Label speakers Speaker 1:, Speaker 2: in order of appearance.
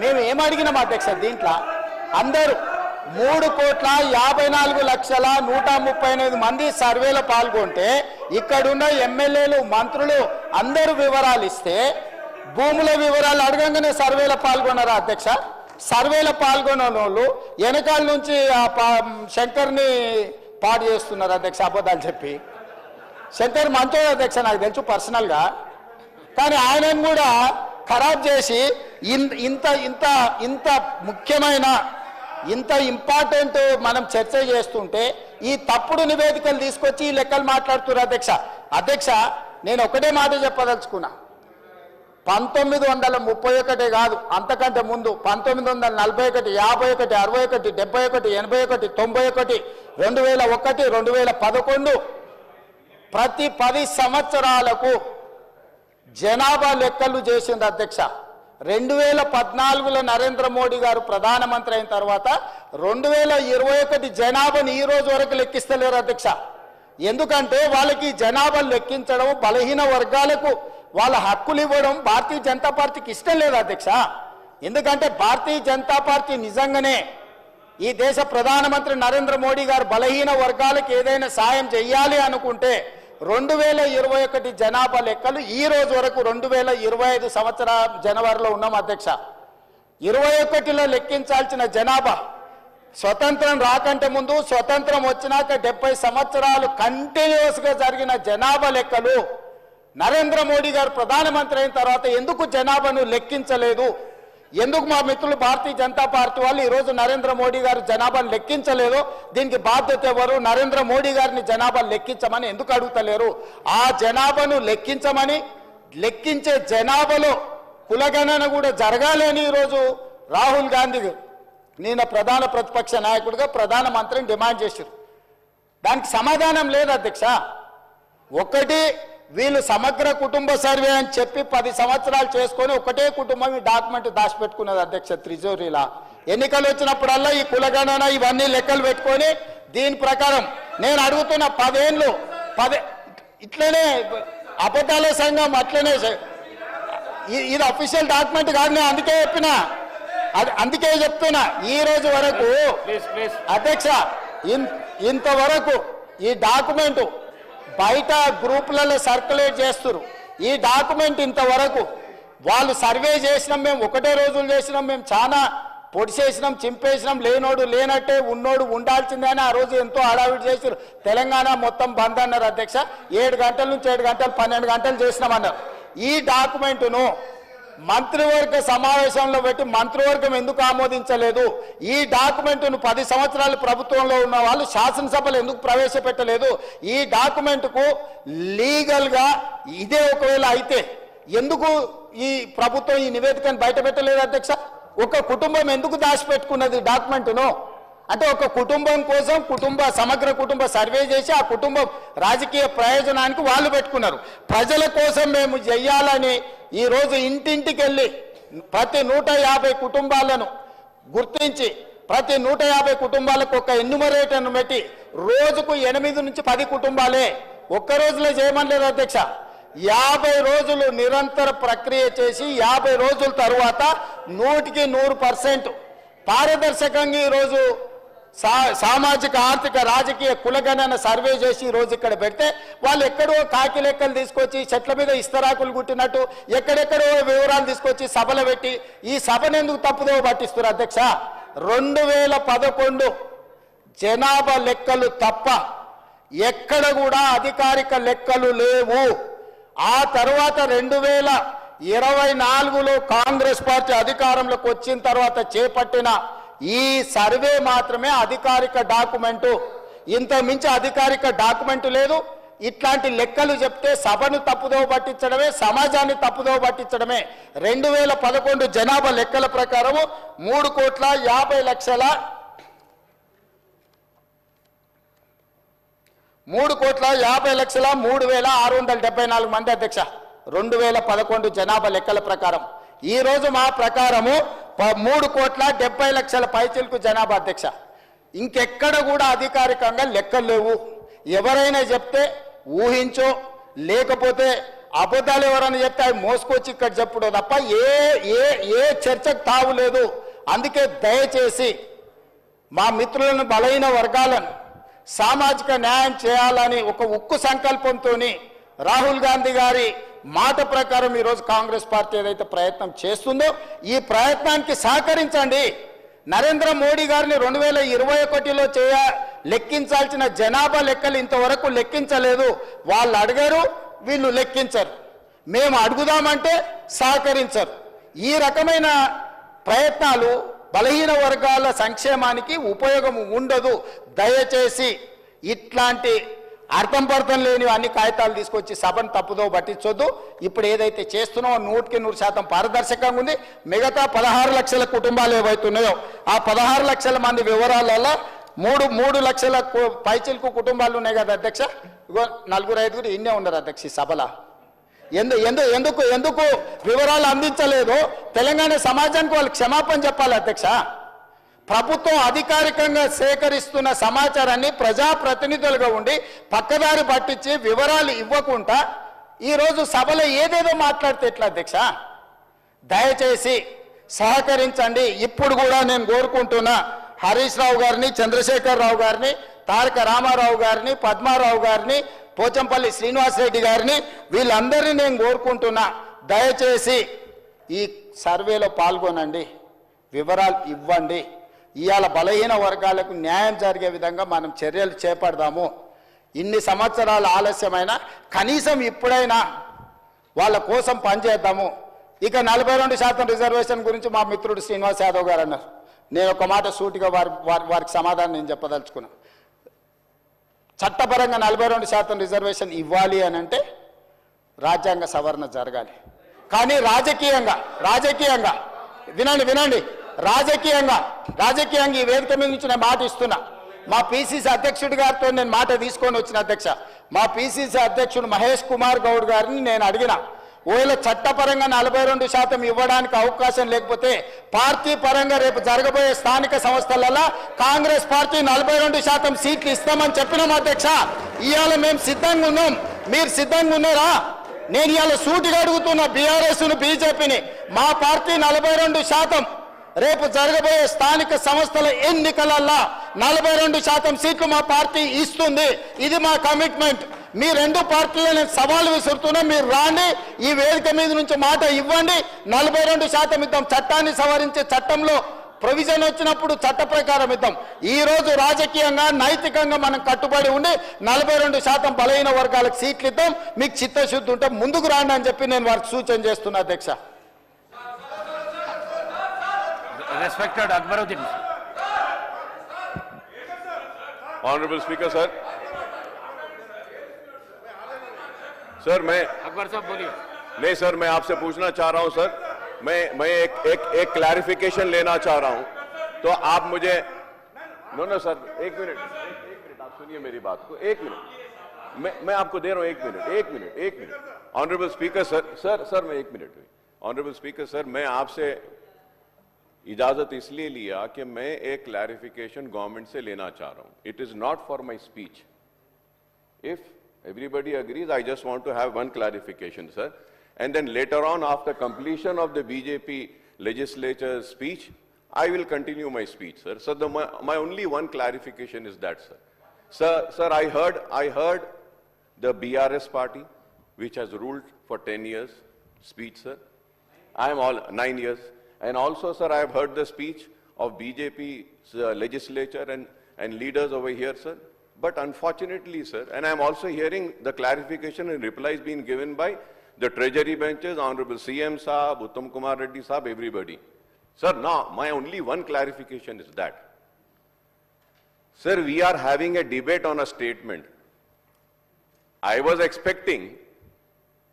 Speaker 1: మేము ఏమడిగినాం అధ్యక్ష, దీంట్లో అందరూ 3,54,138 మంది సర్వేలో పాల్గొంటే ఇక్కడున్న ఎమ్మెల్యేలు మంత్రులు అందరూ వివరాలు ఇస్తే భూముల వివరాలు అడగంగానే సర్వేలో పాల్గొన్నారా అధ్యక్ష? సర్వేలో పాల్గొన్న వాళ్ళు వెనకాల నుంచి శంకర్ని పాడు చేస్తున్నారు అధ్యక్ష, అబద్ధాలు చెప్పి. శంకర్ మంత్రుడు అధ్యక్ష, నాకు తెలుసు పర్సనల్గా, కానీ ఆయనను కూడా ఖరాబ్ చేసి ఇంత ఇంత ఇంత ముఖ్యమైన ఇంత ఇంపార్టెంట్ మనం చర్చ చేస్తుంటే ఈ తప్పుడు నివేదికలు తీసుకొచ్చి ఈ లెక్కలు మాట్లాడుతున్నారు అధ్యక్ష. అధ్యక్ష, నేను ఒకటే మాట చెప్పదలుచుకున్నా. 1931 కాదు, అంతకంటే ముందు 1941, 51, 61, 71, 81, 91, 2001, 2011 ప్రతి 10 సంవత్సరాలకు జనాభా లెక్కలు చేసింది అధ్యక్ష. 2014లో నరేంద్ర మోడీ గారు ప్రధానమంత్రి అయిన తర్వాత 2021 జనాభాను ఈ రోజు వరకు లెక్కిస్తలేరు అధ్యక్ష. ఎందుకంటే వాళ్ళకి జనాభా లెక్కించడం, బలహీన వర్గాలకు వాళ్ళ హక్కులు ఇవ్వడం భారతీయ జనతా పార్టీకి ఇష్టం లేదు అధ్యక్ష. ఎందుకంటే భారతీయ జనతా పార్టీ నిజంగానే ఈ దేశ ప్రధానమంత్రి నరేంద్ర మోడీ గారు బలహీన వర్గాలకు ఏదైనా సాయం చేయాలి అనుకుంటే 2021 జనాభా లెక్కలు ఈ రోజు వరకు 2025 సంవత్సరం జనవరిలో ఉన్నాం అధ్యక్ష. 21లో లెక్కించాల్సిన జనాభా స్వతంత్రం రాకంటే ముందు, స్వతంత్రం వచ్చినాక 70 సంవత్సరాలు కంటిన్యూస్గా జరిగిన జనాభా లెక్కలు నరేంద్ర మోడీ గారు ప్రధానమంత్రి అయిన తర్వాత ఎందుకు జనాభాను లెక్కించలేదు? ఎందుకు మా మిత్రులు భారతీయ జనతా పార్టీ వాళ్ళు ఈరోజు నరేంద్ర మోడీ గారు జనాభాను లెక్కించలేదు? దీనికి బాధ్యత ఎవరు? నరేంద్ర మోడీ గారిని జనాభాను లెక్కించమని ఎందుకు అడుగుతలేరు? ఆ జనాభాను లెక్కించమని, లెక్కించే జనాభాలో కులగణన కూడా జరగాలి అని ఈరోజు రాహుల్ గాంధీ నేను ప్రధాన ప్రతిపక్ష నాయకుడిగా ప్రధానమంత్రిని డిమాండ్ చేశారు. దానికి సమాధానం లేదు అధ్యక్ష. ఒకటి, వీళ్ళు సమగ్ర కుటుంబ సర్వే అని చెప్పి 10 సంవత్సరాలు చేసుకొని ఒకటే కుటుంబం ఈ డాక్యుమెంట్ దాచిపెట్టుకున్నది అధ్యక్ష త్రిజోరీలా. ఎన్నికలు వచ్చినప్పుడల్లా ఈ కులగణన ఇవన్నీ లెక్కలు పెట్టుకొని దీని ప్రకారం నేను అడుగుతున్న 10 ఏళ్ళు ఇట్లనే అబద్ధాల సంఘం అట్లనే ఇది అఫీషియల్ డాక్యుమెంట్ కాదు. నేను అందుకే చెప్పినా, అందుకే చెప్తున్నా ఈ రోజు వరకు అధ్యక్ష ఇంతవరకు ఈ డాక్యుమెంట్ బయట గ్రూపులలో సర్క్యులేట్ చేస్తారు. ఈ డాక్యుమెంట్ ఇంతవరకు వాళ్ళు సర్వే చేసినాం, మేము ఒకటే రోజులు చేసినాం, మేము చాలా పొడిచేసినాం, చింపేసినాం, లేనోడు లేనట్టే ఉన్నోడు ఉండాల్సిందే అని ఆ రోజు ఎంతో హడావిడి చేశారు. తెలంగాణ మొత్తం బంద్ అన్నారు అధ్యక్ష. 7 గంటల నుంచి 7 గంటలు 12 గంటలు చేసినామన్నారు. ఈ డాక్యుమెంటును మంత్రివర్గ సమావేశంలో పెట్టి మంత్రివర్గం ఎందుకు ఆమోదించలేదు? ఈ డాక్యుమెంట్ను 10 సంవత్సరాలు ప్రభుత్వంలో ఉన్న వాళ్ళు శాసనసభలో ఎందుకు ప్రవేశపెట్టలేదు? ఈ డాక్యుమెంట్కు లీగల్గా ఇదే ఒకవేళ అయితే ఎందుకు ఈ ప్రభుత్వం ఈ నివేదికను బయట పెట్టలేదు అధ్యక్ష? ఒక కుటుంబం ఎందుకు దాచిపెట్టుకున్నది డాక్యుమెంట్ను? అంటే ఒక కుటుంబం కోసం సమగ్ర కుటుంబ సర్వే చేసి ఆ కుటుంబం రాజకీయ ప్రయోజనానికి వాళ్ళు పెట్టుకున్నారు. ప్రజల కోసం మేము చెయ్యాలని ఈరోజు ఇంటింటికి వెళ్ళి ప్రతి 150 కుటుంబాలను గుర్తించి ప్రతి 150 కుటుంబాలకు ఒక ఎన్యూమరేటర్ను పెట్టి రోజుకు 8 నుంచి 10 కుటుంబాలే ఒక్క రోజులో చేయమనలేదు అధ్యక్ష. 50 రోజులు నిరంతర ప్రక్రియ చేసి 50 రోజుల తరువాత 100% పారదర్శకంగా ఈరోజు సామాజిక ఆర్థిక రాజకీయ కులగణన సర్వే చేసి ఈరోజు ఇక్కడ పెడితే వాళ్ళు ఎక్కడో కాకి లెక్కలు తీసుకొచ్చి చెట్ల మీద ఇస్తరాకులు కుట్టినట్టు ఎక్కడెక్కడో వివరాలు తీసుకొచ్చి సభలు పెట్టి ఈ సభను ఎందుకు తప్పుదో పట్టిస్తారు అధ్యక్ష? 2011 జనాభా లెక్కలు తప్ప ఎక్కడ కూడా అధికారిక లెక్కలు లేవు. ఆ తర్వాత 2024లో కాంగ్రెస్ పార్టీ అధికారంలోకి వచ్చిన తర్వాత చేపట్టిన ఈ సర్వే మాత్రమే అధికారిక డాక్యుమెంటు. ఇంత మించి అధికారిక డాక్యుమెంట్ లేదు. ఇట్లాంటి లెక్కలు చెప్తే సభను తప్పుదోవ పట్టించడమే, సమాజాన్ని తప్పుదోవ పట్టించడమే. 2011 జనాభా లెక్కల ప్రకారం 3,50,03,674 మంది అధ్యక్ష 2011 జనాభా లెక్కల ప్రకారం. ఈ రోజు మా ప్రకారము 3,70,00,000 పైచిలకు జనాభా అధ్యక్ష. ఇంకెక్కడ కూడా అధికారికంగా లెక్కలు లేవు. ఎవరైనా చెప్తే ఊహించో లేకపోతే అబద్ధాలు ఎవరని చెప్తే అవి మోసుకొచ్చి ఇక్కడ చెప్పుడు తప్ప ఏ చర్చకు తావులేదు. అందుకే దయచేసి మా మిత్రులను, బలహీన వర్గాలను సామాజిక న్యాయం చేయాలని ఒక ఉక్కు సంకల్పంతో రాహుల్ గాంధీ గారి మాట ప్రకారం ఈరోజు కాంగ్రెస్ పార్టీ ఏదైతే ప్రయత్నం చేస్తుందో ఈ ప్రయత్నానికి సహకరించండి. నరేంద్ర మోడీ గారిని 2021లో లెక్కించాల్సిన జనాభా లెక్కలు ఇంతవరకు లెక్కించలేదు. వాళ్ళు అడిగారు, వీళ్ళు లెక్కించరు. మేము అడుగుదామంటే సహకరించరు. ఈ రకమైన ప్రయత్నాలు బలహీన వర్గాల సంక్షేమానికి ఉపయోగం ఉండదు. దయచేసి ఇట్లాంటి అర్థం పర్థం లేని అన్ని కాగితాలు తీసుకొచ్చి సభను తప్పుదో పట్టించొద్దు. ఇప్పుడు ఏదైతే చేస్తున్నామో 100% పారదర్శకంగా ఉంది. మిగతా 16 లక్షల కుటుంబాలు ఏవైతున్నాయో ఆ 16 లక్షల మంది వివరాలలో 3 లక్షల పైచిలకు కుటుంబాలు ఉన్నాయి కదా అధ్యక్ష. ఇగో 4-5 ఇన్నే ఉన్నారు అధ్యక్ష ఈ సభలో. ఎందుకు వివరాలు అందించలేదు? తెలంగాణ సమాజానికి వాళ్ళు క్షమాపణ చెప్పాలి అధ్యక్ష. ప్రభుత్వం అధికారికంగా సేకరిస్తున్న సమాచారాన్ని ప్రజాప్రతినిధులుగా ఉండి పక్కదారి పట్టించి వివరాలు ఇవ్వకుండా ఈరోజు సభలో ఏదేదో మాట్లాడితే ఎట్లా అధ్యక్ష? దయచేసి సహకరించండి. ఇప్పుడు కూడా నేను కోరుకుంటున్నా హరీష్ రావు గారిని, చంద్రశేఖర్ రావు గారిని, తారక రామారావు గారిని, పద్మారావు గారిని, పోచంపల్లి శ్రీనివాసరెడ్డి గారిని, వీళ్ళందరినీ నేను కోరుకుంటున్నా దయచేసి ఈ సర్వేలో పాల్గొనండి, వివరాలు ఇవ్వండి. ఇవాళ బలహీన వర్గాలకు న్యాయం జరిగే విధంగా మనం చర్యలు చేపడదాము. ఇన్ని సంవత్సరాల ఆలస్యమైన కనీసం ఇప్పుడైనా వాళ్ళ కోసం పనిచేద్దాము. ఇక 42% రిజర్వేషన్ గురించి మా మిత్రుడు శ్రీనివాస్ యాదవ్ గారు అన్నారు. నేను ఒక మాట సూటిగా వారికి సమాధానం నేను చెప్పదలుచుకున్నా. చట్టపరంగా 42% రిజర్వేషన్ ఇవ్వాలి అని అంటే రాజ్యాంగ సవరణ జరగాలి. కానీ రాజకీయంగా వినండి రాజకీయంగా ఈ వేదిక మీద నుంచి నేను మాట ఇస్తున్నా. మా పిసిసి అధ్యక్షుడి గారితో నేను మాట తీసుకొని వచ్చిన అధ్యక్ష. మా పిసిసి అధ్యక్షుడు మహేష్ కుమార్ గౌడ్ గారిని నేను అడిగిన, ఒకవేళ చట్టపరంగా 42% ఇవ్వడానికి అవకాశం లేకపోతే పార్టీ పరంగా రేపు జరగబోయే స్థానిక సంస్థలలో కాంగ్రెస్ పార్టీ 42% సీట్లు ఇస్తామని చెప్పినాం అధ్యక్ష. ఇవాళ మేము సిద్ధంగా ఉన్నాం. మీరు సిద్ధంగా ఉన్నారా? నేను ఇవాళ సూటిగా అడుగుతున్నా బీఆర్ఎస్ను, బీజేపీని. మా పార్టీ 42% రేపు జరగబోయే స్థానిక సంస్థల ఎన్నికలలో 42% సీట్లు మా పార్టీ ఇస్తుంది. ఇది మా కమిట్మెంట్. మీ రెండు పార్టీలను సవాలు విసురుతున్నా, మీరు రాండి, ఈ వేదిక మీద నుంచి మాట ఇవ్వండి. 42% ఇద్దాం. చట్టాన్ని సవరించే చట్టంలో ప్రొవిజన్ వచ్చినప్పుడు చట్ట ప్రకారం ఇద్దాం. ఈ రోజు రాజకీయంగా, నైతికంగా మనం కట్టుబడి ఉండి 42% బలహీన వర్గాలకు సీట్లు ఇద్దాం. మీకు చిత్తశుద్ధి ఉంటే ముందుకు రాండి అని చెప్పి నేను వారికి సూచన చేస్తున్నా అధ్యక్ష.
Speaker 2: Respected Akbaruddin.
Speaker 3: Honorable Speaker, sir. Sir मैं
Speaker 2: अकबर साहब बोलिए.
Speaker 3: नहीं सर, मैं आपसे पूछना चाह रहा हूं सर. मैं एक क्लैरिफिकेशन लेना चाह रहा हूं. तो आप मुझे नो सर, एक मिनट आप सुनिए मेरी बात को. एक मिनट मैं आपको दे रहा हूं. एक मिनट ऑनरेबल स्पीकर सर मैं 1 मिनट. ऑनरेबल स्पीकर सर, मैं आपसे इजाजत इसलिए लिया कि मैं एक क्लैरिफिकेशन गवर्नमेंट से लेना चाह रहा हूं. It is not for my speech. If everybody agrees, I just want to have one clarification, sir. And then later on, after completion of the BJP legislature's speech, I will continue my speech, sir. So my only one clarification is that, sir. Sir, I heard the BRS party, which has ruled for 10 years, speech, sir. I am all 9 years. And also, sir, I have heard the speech of BJP's legislature and leaders over here, sir. But unfortunately, sir, and I am also hearing the clarification and replies being given by the treasury benches, Honorable CM Saab, Uttam Kumar Reddy Saab, everybody. Sir, now my only one clarification is that, sir, we are having a debate on a statement. I was expecting